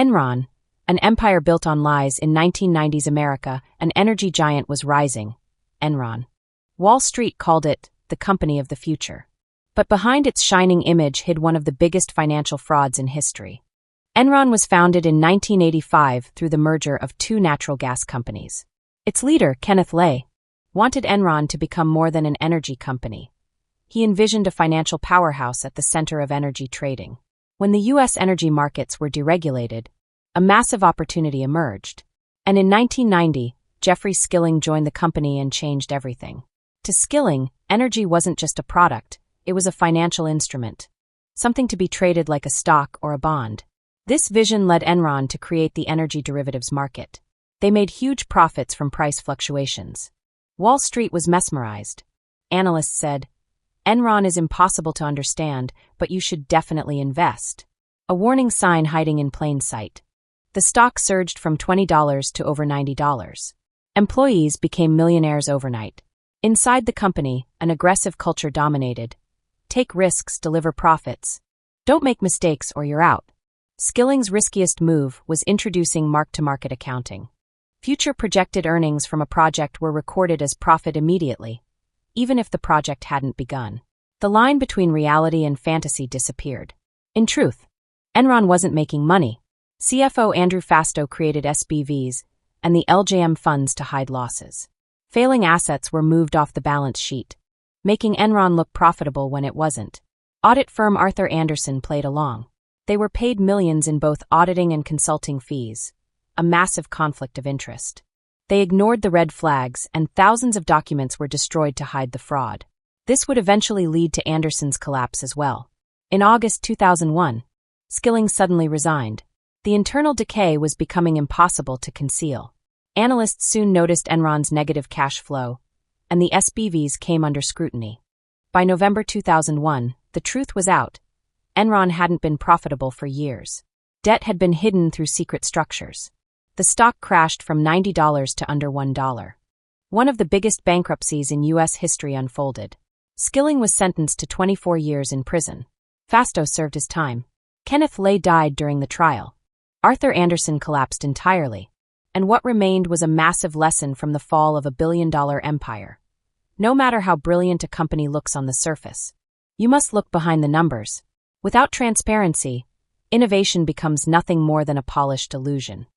Enron, an empire built on lies in 1990s America, an energy giant was rising. Enron. Wall Street called it the company of the future. But behind its shining image hid one of the biggest financial frauds in history. Enron was founded in 1985 through the merger of two natural gas companies. Its leader, Kenneth Lay, wanted Enron to become more than an energy company. He envisioned a financial powerhouse at the center of energy trading. When the U.S. energy markets were deregulated, a massive opportunity emerged. And in 1990, Jeffrey Skilling joined the company and changed everything. To Skilling, energy wasn't just a product, it was a financial instrument. Something to be traded like a stock or a bond. This vision led Enron to create the energy derivatives market. They made huge profits from price fluctuations. Wall Street was mesmerized. Analysts said, "Enron is impossible to understand, but you should definitely invest." A warning sign hiding in plain sight. The stock surged from $20 to over $90. Employees became millionaires overnight. Inside the company, an aggressive culture dominated. Take risks, deliver profits. Don't make mistakes or you're out. Skilling's riskiest move was introducing mark-to-market accounting. Future projected earnings from a project were recorded as profit immediately, even if the project hadn't begun. The line between reality and fantasy disappeared. In truth, Enron wasn't making money. CFO Andrew Fastow created SPVs and the LJM funds to hide losses. Failing assets were moved off the balance sheet, making Enron look profitable when it wasn't. Audit firm Arthur Andersen played along. They were paid millions in both auditing and consulting fees, a massive conflict of interest. They ignored the red flags, and thousands of documents were destroyed to hide the fraud. This would eventually lead to Andersen's collapse as well. In August 2001, Skilling suddenly resigned. The internal decay was becoming impossible to conceal. Analysts soon noticed Enron's negative cash flow, and the SPVs came under scrutiny. By November 2001, the truth was out. Enron hadn't been profitable for years. Debt had been hidden through secret structures. The stock crashed from $90 to under $1. One of the biggest bankruptcies in U.S. history unfolded. Skilling was sentenced to 24 years in prison. Fastow served his time. Kenneth Lay died during the trial. Arthur Andersen collapsed entirely. And what remained was a massive lesson from the fall of a billion-dollar empire. No matter how brilliant a company looks on the surface, you must look behind the numbers. Without transparency, innovation becomes nothing more than a polished illusion.